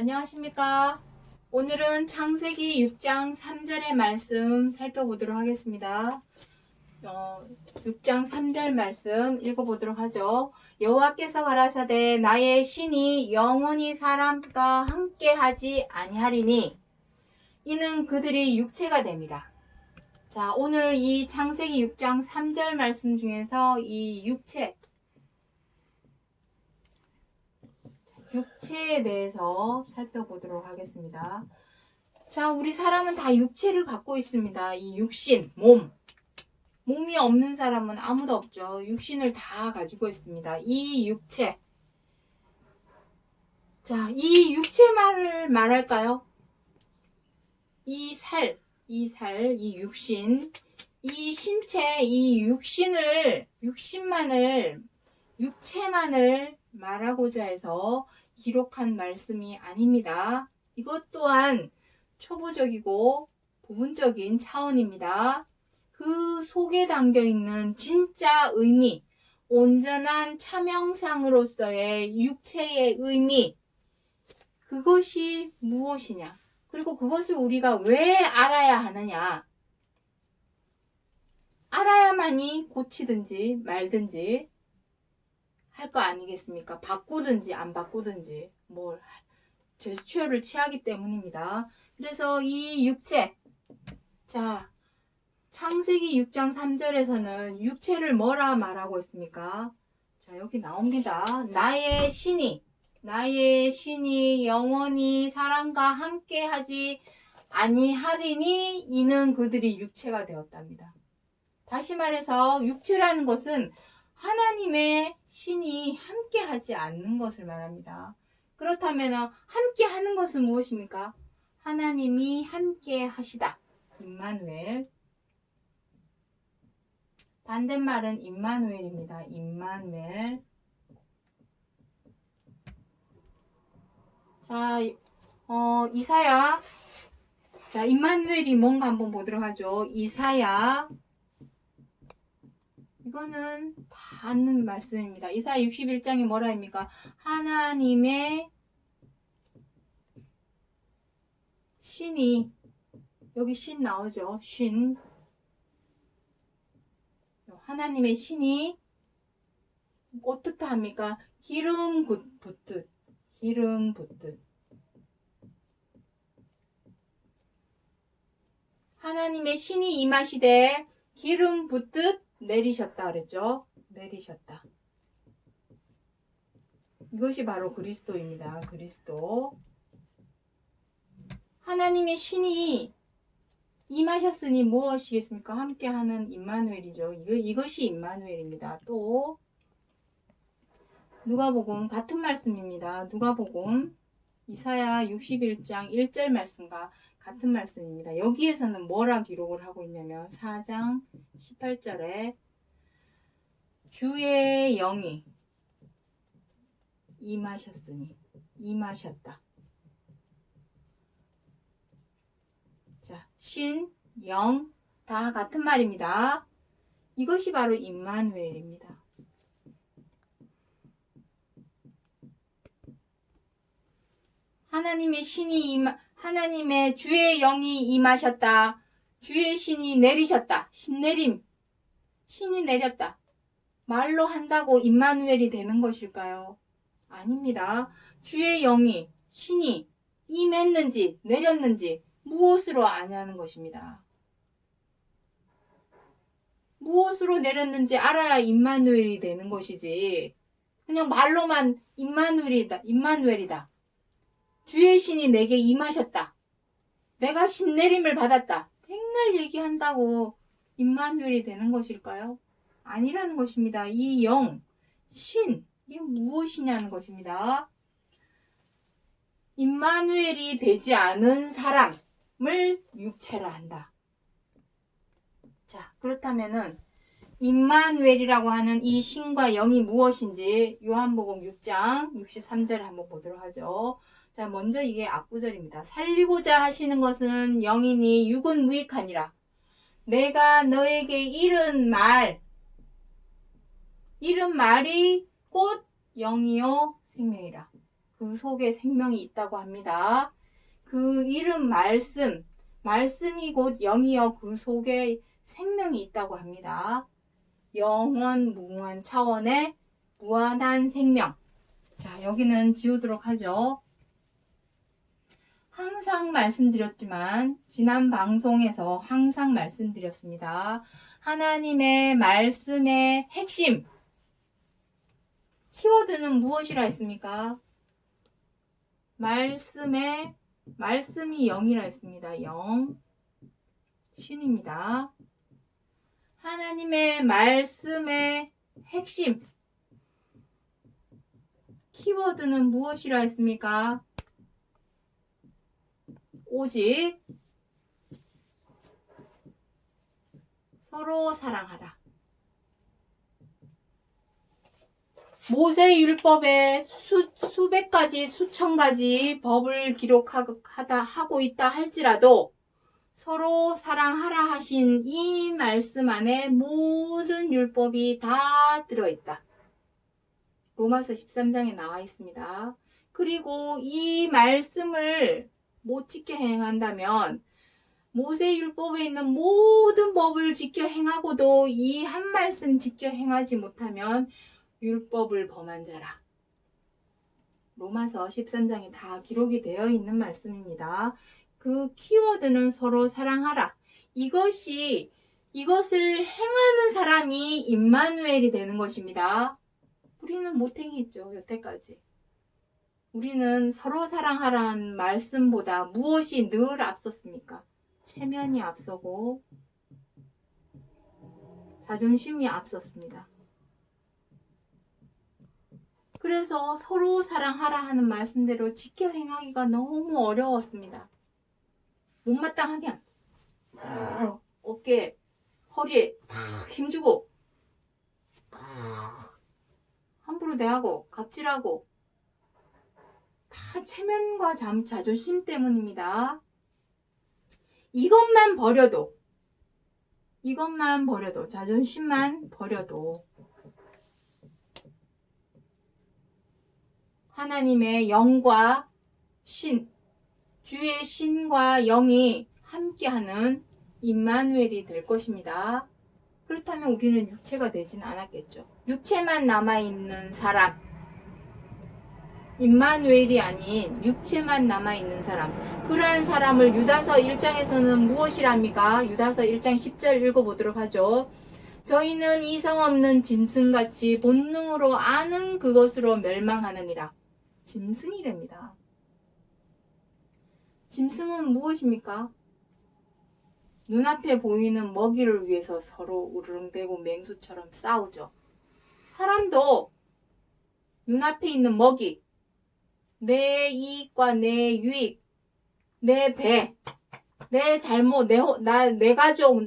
안녕하십니까. 오늘은 창세기 6장 3절의 말씀 살펴보도록 하겠습니다. 6장 3절 말씀 읽어보도록 하죠. 여호와께서 가라사대 나의 신이 영원히 사람과 함께하지 아니하리니 이는 그들이 육체가 됨이라. 자, 오늘 이 창세기 6장 3절 말씀 중에서 이 육체에 대해서 살펴보도록 하겠습니다. 자, 우리 사람은 다 육체를 갖고 있습니다. 이 육신, 몸이 없는 사람은 아무도 없죠. 육신을 다 가지고 있습니다. 이 육체. 자, 이 육체 말할까요? 이 육신, 이 신체, 이 육체만을 말하고자 해서 기록한 말씀이 아닙니다. 이것 또한 초보적이고 부분적인 차원입니다. 그 속에 담겨 있는 진짜 의미, 온전한 차명상으로서의 육체의 의미, 그것이 무엇이냐? 그리고 그것을 우리가 왜 알아야 하느냐? 알아야만이 고치든지 말든지 할 거 아니겠습니까? 바꾸든지 안 바꾸든지 제스처를 취하기 때문입니다. 그래서 이 육체, 자, 창세기 6장 3절에서는 육체를 뭐라 말하고 있습니까? 자, 여기 나옵니다. 나의 신이 영원히 사람과 함께하지 아니하리니 이는 그들이 육체가 되었답니다. 다시 말해서 육체라는 것은 하나님의 신이 함께하지 않는 것을 말합니다. 그렇다면 함께하는 것은 무엇입니까? 하나님이 함께하시다. 임마누엘. 반대말은 임마누엘입니다. 임마누엘. 자, 이사야. 자, 임마누엘이 뭔가 한번 보도록 하죠. 이사야. 이거는 다 아는 말씀입니다. 이사야 61장이 뭐라 합니까? 하나님의 신이, 여기 신 나오죠. 신. 하나님의 신이 어떻게 합니까? 기름 붓듯. 하나님의 신이 임하시되 기름 붓듯 내리셨다 그랬죠. 내리셨다. 이것이 바로 그리스도입니다. 그리스도. 하나님의 신이 임하셨으니 무엇이겠습니까? 함께하는 임마누엘이죠. 이것이 임마누엘입니다. 또 누가복음 같은 말씀입니다. 누가복음 이사야 61장 1절 말씀과 같은 말씀입니다. 여기에서는 뭐라 기록을 하고 있냐면 4장 18절에 주의 영이 임하셨다. 자, 신, 영, 다 같은 말입니다. 이것이 바로 임마누엘입니다. 하나님의 주의 영이 임하셨다. 주의 신이 내리셨다. 신이 내렸다. 말로 한다고 임마누엘이 되는 것일까요? 아닙니다. 주의 영이, 신이 임했는지 내렸는지 무엇으로 아냐는 것입니다. 무엇으로 내렸는지 알아야 임마누엘이 되는 것이지. 그냥 말로만 임마누엘이다. 주의 신이 내게 임하셨다. 내가 신내림을 받았다. 백날 얘기한다고 임마누엘이 되는 것일까요? 아니라는 것입니다. 이 영, 신, 이게 무엇이냐는 것입니다. 임마누엘이 되지 않은 사람을 육체라 한다. 자, 그렇다면은 임마누엘이라고 하는 이 신과 영이 무엇인지 요한복음 6장 63절을 한번 보도록 하죠. 자, 먼저 이게 앞구절입니다. 살리고자 하시는 것은 영이니 육은 무익하니라. 내가 너에게 이른 말이 곧 영이요 생명이라. 그 속에 생명이 있다고 합니다. 그 이름 말씀이 곧 영이여 그 속에 생명이 있다고 합니다. 영원 무궁한 차원의 무한한 생명. 자, 여기는 지우도록 하죠. 항상 말씀드렸지만 지난 방송에서 항상 말씀드렸습니다. 하나님의 말씀의 핵심 키워드는 무엇이라 했습니까? 말씀이 영이라 했습니다. 영 신입니다. 하나님의 말씀의 핵심 키워드는 무엇이라 했습니까? 오직 서로 사랑하라. 모세율법에 수백 가지, 수천 가지 법을 기록하고 있다 할지라도 서로 사랑하라 하신 이 말씀 안에 모든 율법이 다 들어있다. 로마서 13장에 나와 있습니다. 그리고 이 말씀을 못 지켜 행한다면 모세율법에 있는 모든 법을 지켜 행하고도 이 한 말씀 지켜 행하지 못하면 율법을 범한 자라. 로마서 13장에 다 기록이 되어 있는 말씀입니다. 그 키워드는 서로 사랑하라. 이것을 행하는 사람이 임마누엘이 되는 것입니다. 우리는 못 행했죠, 여태까지. 우리는 서로 사랑하라는 말씀보다 무엇이 늘 앞섰습니까? 체면이 앞서고 자존심이 앞섰습니다. 그래서 서로 사랑하라 하는 말씀대로 지켜 행하기가 너무 어려웠습니다. 못마땅하면 어깨, 허리에 탁 힘주고 함부로 대하고 갑질하고 다 체면과 자존심 때문입니다. 이것만 버려도 자존심만 버려도 하나님의 영과 주의 신과 영이 함께하는 임마누엘이 될 것입니다. 그렇다면 우리는 육체가 되진 않았겠죠. 육체만 남아있는 사람, 임마누엘이 아닌 육체만 남아있는 사람, 그러한 사람을 유다서 1장에서는 무엇이랍니까? 유다서 1장 10절 읽어보도록 하죠. 저희는 이성 없는 짐승같이 본능으로 아는 그것으로 멸망하느니라. 짐승이랍니다. 짐승은 무엇입니까? 눈앞에 보이는 먹이를 위해서 서로 우르릉대고 맹수처럼 싸우죠. 사람도 눈앞에 있는 먹이, 내 이익과 내 유익, 내 배, 내 잘못, 내 가족,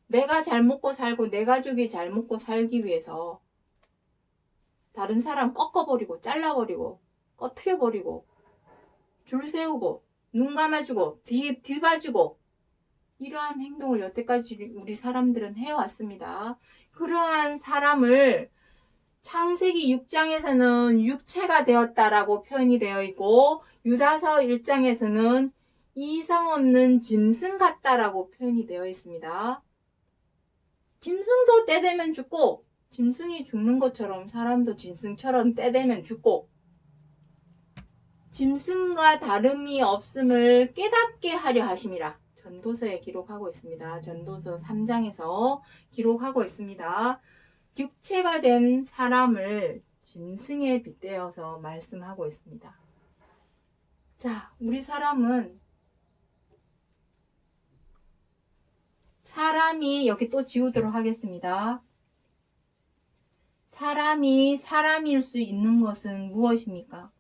내가 잘 먹고 살고 내 가족이 잘 먹고 살기 위해서 다른 사람 꺾어버리고 잘라버리고 꺼트려버리고 줄 세우고 눈 감아주고 뒤봐주고 이러한 행동을 여태까지 우리 사람들은 해왔습니다. 그러한 사람을 창세기 6장에서는 육체가 되었다라고 표현이 되어 있고 유다서 1장에서는 이성 없는 짐승 같다라고 표현이 되어 있습니다. 짐승도 때 되면 죽고 짐승이 죽는 것처럼 사람도 짐승처럼 때 되면 죽고 짐승과 다름이 없음을 깨닫게 하려 하심이라. 전도서에 기록하고 있습니다. 전도서 3장에서 기록하고 있습니다. 육체가 된 사람을 짐승에 빗대어서 말씀하고 있습니다. 자, 우리 사람이 여기 또 지우도록 하겠습니다. 사람이 사람일 수 있는 것은 무엇입니까?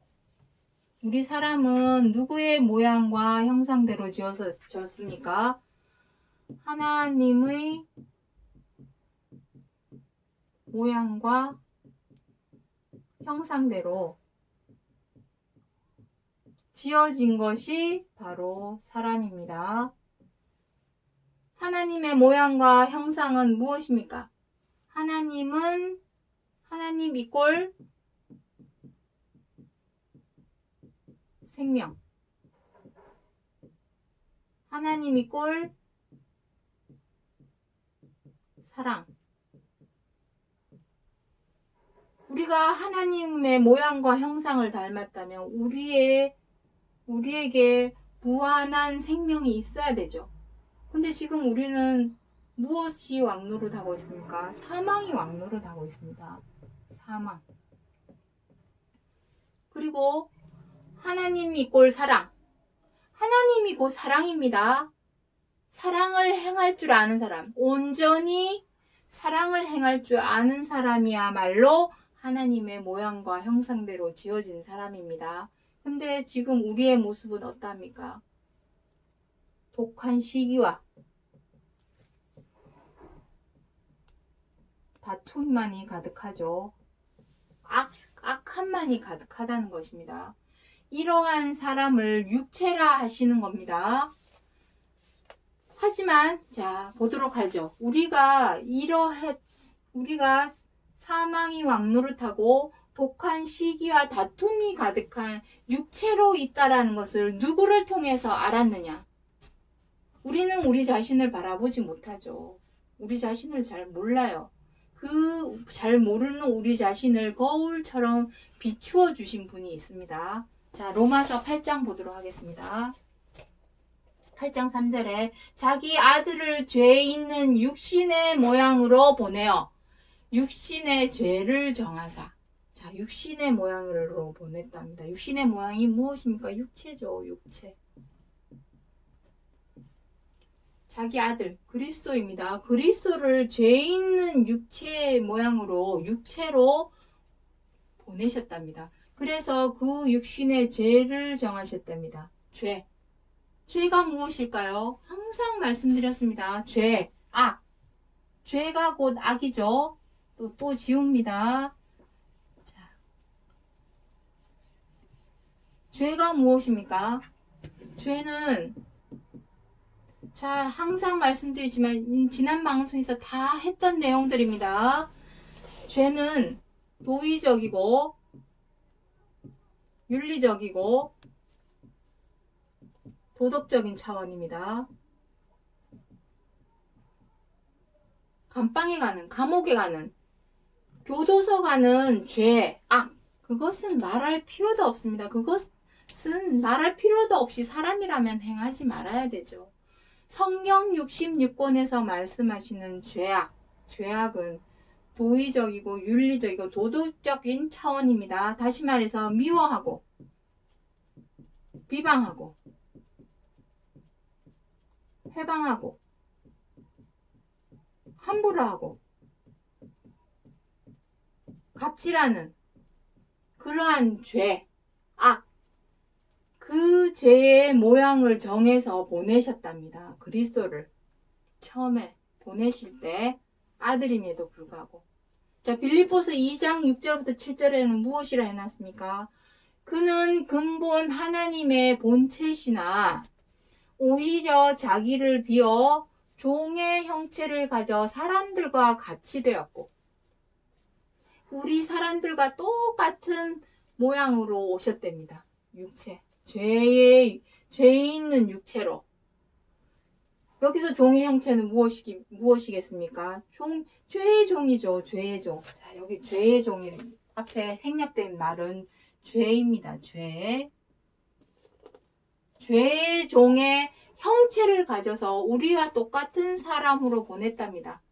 우리 사람은 누구의 모양과 형상대로 지었습니까? 하나님의 모양과 형상대로 지어진 것이 바로 사람입니다. 하나님의 모양과 형상은 무엇입니까? 하나님 이꼴 생명. 하나님이 꼴 사랑. 우리가 하나님의 모양과 형상을 닮았다면 우리에게 무한한 생명이 있어야 되죠. 근데 지금 우리는 무엇이 왕노릇하고 있습니까? 사망이 왕노릇하고 있습니다. 사망. 그리고 하나님이 꼴 사랑. 하나님이 곧 사랑입니다. 사랑을 행할 줄 아는 사람, 온전히 사랑을 행할 줄 아는 사람이야말로 하나님의 모양과 형상대로 지어진 사람입니다. 근데 지금 우리의 모습은 어떠합니까? 독한 시기와 다툼만이 가득하죠. 악함만이 가득하다는 것입니다. 이러한 사람을 육체라 하시는 겁니다. 하지만 자 보도록 하죠. 우리가 사망이 왕노릇하고 독한 시기와 다툼이 가득한 육체로 있다라는 것을 누구를 통해서 알았느냐? 우리는 우리 자신을 바라보지 못하죠. 우리 자신을 잘 몰라요. 그 잘 모르는 우리 자신을 거울처럼 비추어 주신 분이 있습니다. 자, 로마서 8장 보도록 하겠습니다. 8장 3절에 자기 아들을 죄 있는 육신의 모양으로 보내어 육신의 죄를 정하사. 자, 육신의 모양으로 보냈답니다. 육신의 모양이 무엇입니까? 육체죠, 육체. 자기 아들 그리스도입니다. 그리스도를 죄 있는 육체의 모양으로 육체로 보내셨답니다. 그래서 그 육신의 죄를 정하셨답니다. 죄가 무엇일까요? 항상 말씀드렸습니다. 죄, 악. 죄가 곧 악이죠. 또 지웁니다. 자, 죄가 무엇입니까? 죄는 자, 항상 말씀드리지만 지난 방송에서 다 했던 내용들입니다. 죄는 도의적이고 윤리적이고 도덕적인 차원입니다. 감방에 가는, 감옥에 가는, 교도소 가는 죄, 악, 그것은 말할 필요도 없습니다. 그것은 말할 필요도 없이 사람이라면 행하지 말아야 되죠. 성경 66권에서 말씀하시는 죄악은 도의적이고 윤리적이고 도덕적인 차원입니다. 다시 말해서 미워하고 비방하고 해방하고 함부로 하고 갑질하는 그러한 죄, 악, 그 죄의 모양을 정해서 보내셨답니다. 그리스도를 처음에 보내실 때 아들임에도 불구하고. 자, 빌립보서 2장 6절부터 7절에는 무엇이라 해놨습니까? 그는 근본 하나님의 본체시나 오히려 자기를 비어 종의 형체를 가져 사람들과 같이 되었고, 우리 사람들과 똑같은 모양으로 오셨답니다. 육체. 죄 있는 육체로. 여기서 종의 형체는 무엇이겠습니까? 죄의 종이죠. 죄의 종. 자, 여기 죄의 종이 앞에 생략된 말은 죄입니다. 죄의 종의 형체를 가져서 우리와 똑같은 사람으로 보냈답니다.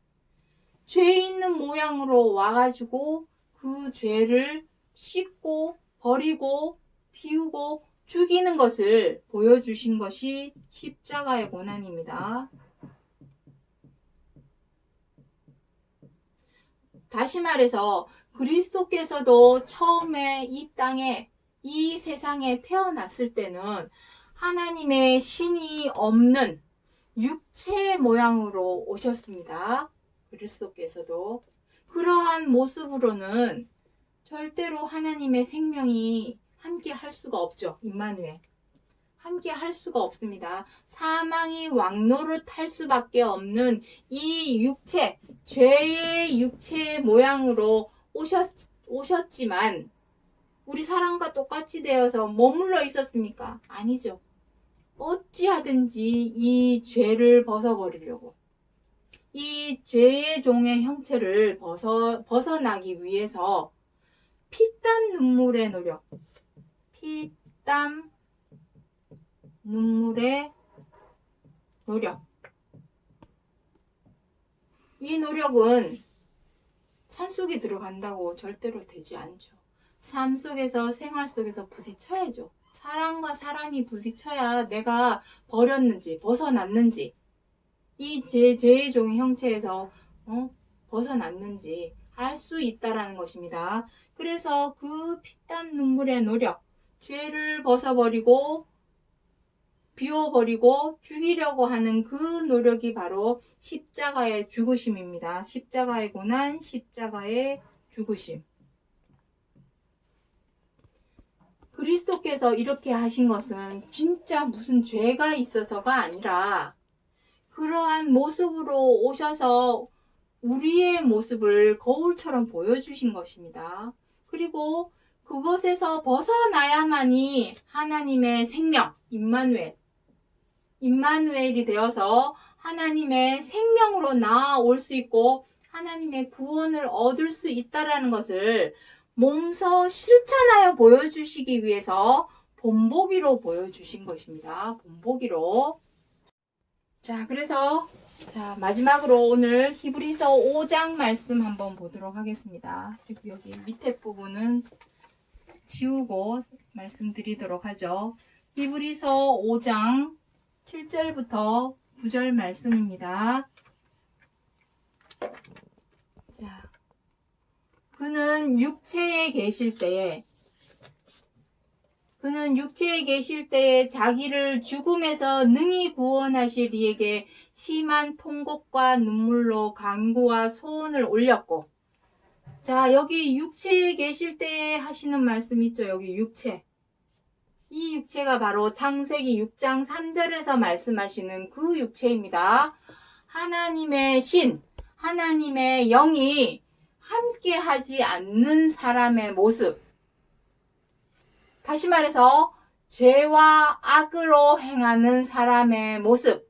죄 있는 모양으로 와가지고 그 죄를 씻고 버리고 비우고 죽이는 것을 보여주신 것이 십자가의 고난입니다. 다시 말해서 그리스도께서도 처음에 이 땅에 이 세상에 태어났을 때는 하나님의 신이 없는 육체의 모양으로 오셨습니다. 그리스도께서도 그러한 모습으로는 절대로 하나님의 생명이 함께 할 수가 없죠. 임마누엘. 함께 할 수가 없습니다. 사망이 왕노릇 할 수밖에 없는 이 육체, 죄의 육체의 모양으로 오셨지만 우리 사람과 똑같이 되어서 머물러 있었습니까? 아니죠. 어찌하든지 이 죄를 벗어버리려고, 이 죄의 종의 형체를 벗어나기 위해서 피땀 눈물의 노력, 피땀 눈물의 노력. 이 노력은 산속에 들어간다고 절대로 되지 않죠. 삶 속에서, 생활 속에서 부딪혀야죠. 사람과 사람이 부딪혀야 내가 버렸는지 벗어났는지, 이 죄의 종의 형체에서 벗어났는지 알 수 있다라는 것입니다. 그래서 그 피땀 눈물의 노력, 죄를 벗어버리고 비워버리고 죽이려고 하는 그 노력이 바로 십자가의 죽으심입니다. 십자가의 고난, 십자가의 죽으심. 그리스도께서 이렇게 하신 것은 진짜 무슨 죄가 있어서가 아니라 그러한 모습으로 오셔서 우리의 모습을 거울처럼 보여주신 것입니다. 그리고 그것에서 벗어나야만이 하나님의 생명, 임마누엘이 되어서 하나님의 생명으로 나아올 수 있고 하나님의 구원을 얻을 수 있다는 것을 몸소 실천하여 보여주시기 위해서 본보기로 보여주신 것입니다. 본보기로. 자, 그래서 마지막으로 오늘 히브리서 5장 말씀 한번 보도록 하겠습니다. 여기 밑에 부분은 지우고 말씀드리도록 하죠. 히브리서 5장 7절부터 9절 말씀입니다. 자, 그는 육체에 계실 때에 자기를 죽음에서 능히 구원하실 이에게 심한 통곡과 눈물로 간구와 소원을 올렸고, 자, 여기 육체에 계실 때에 하시는 말씀 있죠. 여기 육체. 이 육체가 바로 창세기 6장 3절에서 말씀하시는 그 육체입니다. 하나님의 신, 하나님의 영이 함께 하지 않는 사람의 모습. 다시 말해서 죄와 악으로 행하는 사람의 모습.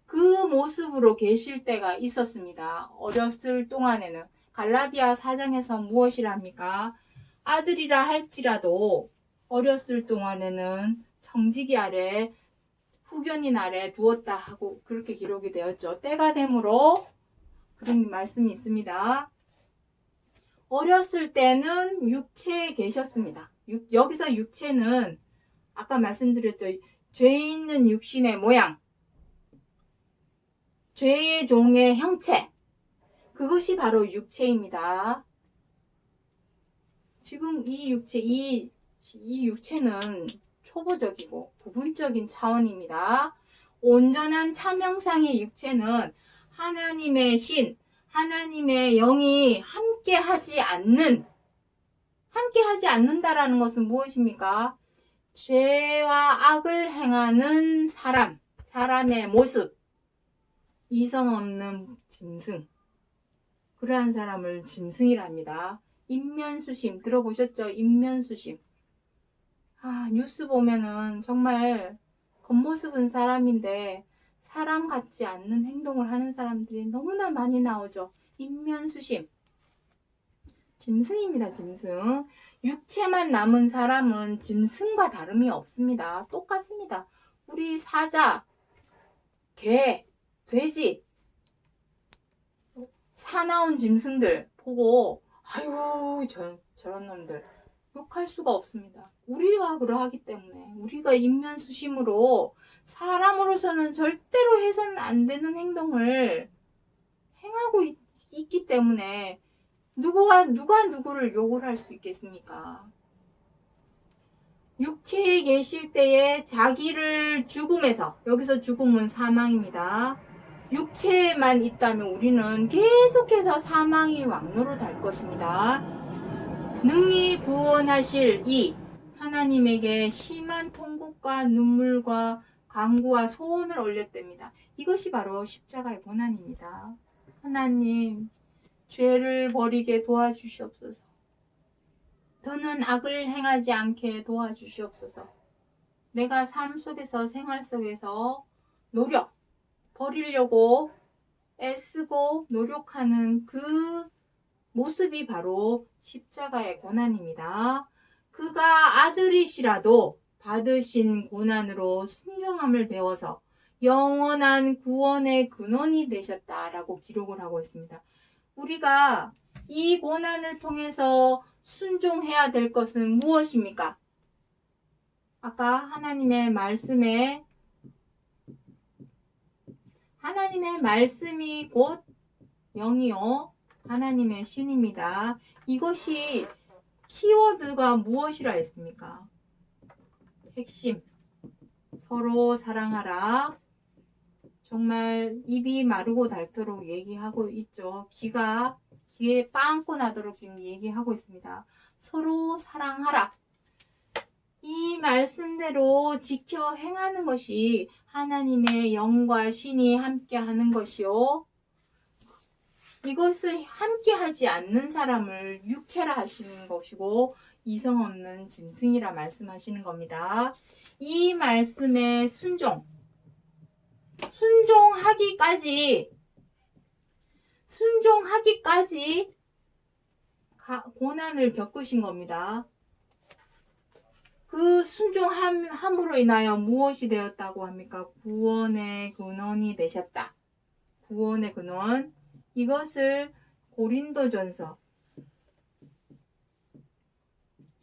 그 모습으로 계실 때가 있었습니다. 어렸을 동안에는. 갈라디아 4장에서 무엇이랍니까? 아들이라 할지라도 어렸을 동안에는 청지기 아래, 후견인 아래 두었다 하고 그렇게 기록이 되었죠. 때가 되므로 그런 말씀이 있습니다. 어렸을 때는 육체에 계셨습니다. 여기서 육체는 아까 말씀드렸죠. 죄 있는 육신의 모양, 죄의 종의 형체, 그것이 바로 육체입니다. 지금 이 육체는 초보적이고 부분적인 차원입니다. 온전한 참형상의 육체는 하나님의 신, 하나님의 영이 함께 하지 않는다라는 것은 무엇입니까? 죄와 악을 행하는 사람의 모습, 이성 없는 짐승, 그러한 사람을 짐승이랍니다. 인면수심 들어보셨죠? 인면수심. 뉴스 보면은 정말 겉모습은 사람인데 사람 같지 않는 행동을 하는 사람들이 너무나 많이 나오죠. 인면수심. 짐승입니다. 짐승. 육체만 남은 사람은 짐승과 다름이 없습니다. 똑같습니다. 우리 사자, 개, 돼지, 사나운 짐승들 보고 아유 저런 놈들 욕할 수가 없습니다. 우리가 그러하기 때문에, 우리가 인면수심으로 사람으로서는 절대로 해서는 안 되는 행동을 행하고 있기 때문에 누가 누구를 욕을 할 수 있겠습니까? 육체에 계실 때에 자기를 죽음에서, 여기서 죽음은 사망입니다. 육체에만 있다면 우리는 계속해서 사망의 왕노로 달 것입니다. 능히 구원하실 이 하나님에게 심한 통곡과 눈물과 간구와 소원을 올렸답니다. 이것이 바로 십자가의 고난입니다. 하나님, 죄를 버리게 도와주시옵소서. 더는 악을 행하지 않게 도와주시옵소서. 내가 삶 속에서 생활 속에서 버리려고 애쓰고 노력하는 그 모습이 바로 십자가의 고난입니다. 그가 아들이시라도 받으신 고난으로 순종함을 배워서 영원한 구원의 근원이 되셨다라고 기록을 하고 있습니다. 우리가 이 고난을 통해서 순종해야 될 것은 무엇입니까? 아까 하나님의 말씀이 곧 영이요 하나님의 신입니다. 이것이 키워드가 무엇이라 했습니까? 핵심, 서로 사랑하라. 정말 입이 마르고 닳도록 얘기하고 있죠. 귀에 빵꾸 나도록 지금 얘기하고 있습니다. 서로 사랑하라. 이 말씀대로 지켜 행하는 것이 하나님의 영과 신이 함께하는 것이요. 이것을 함께하지 않는 사람을 육체라 하시는 것이고 이성 없는 짐승이라 말씀하시는 겁니다. 이 말씀에 순종하기까지 고난을 겪으신 겁니다. 그 순종함으로 인하여 무엇이 되었다고 합니까? 구원의 근원이 되셨다. 구원의 근원. 이것을 고린도전서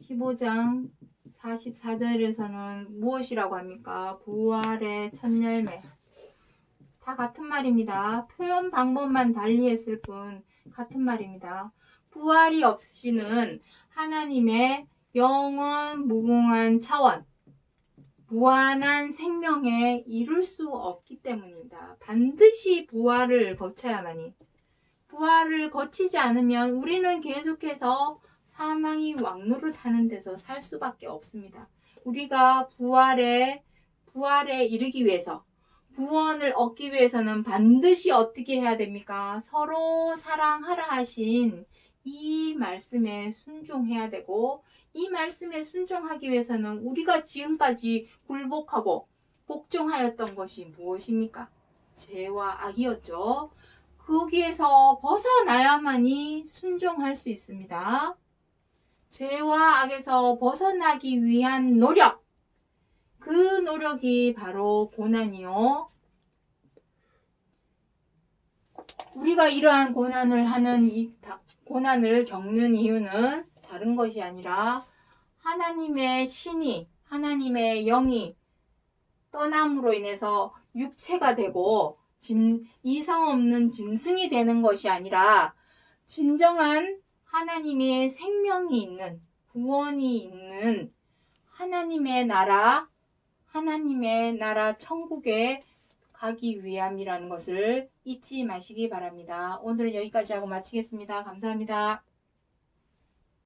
15장 44절에서는 무엇이라고 합니까? 부활의 첫 열매. 다 같은 말입니다. 표현 방법만 달리했을 뿐 같은 말입니다. 부활이 없이는 하나님의 영원 무궁한 차원, 무한한 생명에 이룰 수 없기 때문입니다. 반드시 부활을 거쳐야만이. 부활을 거치지 않으면 우리는 계속해서 사망이 왕노릇하는 데서 살 수밖에 없습니다. 우리가 부활에 이르기 위해서, 구원을 얻기 위해서는 반드시 어떻게 해야 됩니까? 서로 사랑하라 하신 이 말씀에 순종해야 되고, 이 말씀에 순종하기 위해서는 우리가 지금까지 굴복하고 복종하였던 것이 무엇입니까? 죄와 악이었죠. 거기에서 벗어나야만이 순종할 수 있습니다. 죄와 악에서 벗어나기 위한 노력, 그 노력이 바로 고난이요. 우리가 이러한 고난을 겪는 이유는 다른 것이 아니라 하나님의 신이, 하나님의 영이 떠남으로 인해서 육체가 되고 이성 없는 짐승이 되는 것이 아니라 진정한 하나님의 생명이 있는, 구원이 있는 하나님의 나라 천국에 가기 위함이라는 것을 잊지 마시기 바랍니다. 오늘은 여기까지 하고 마치겠습니다. 감사합니다.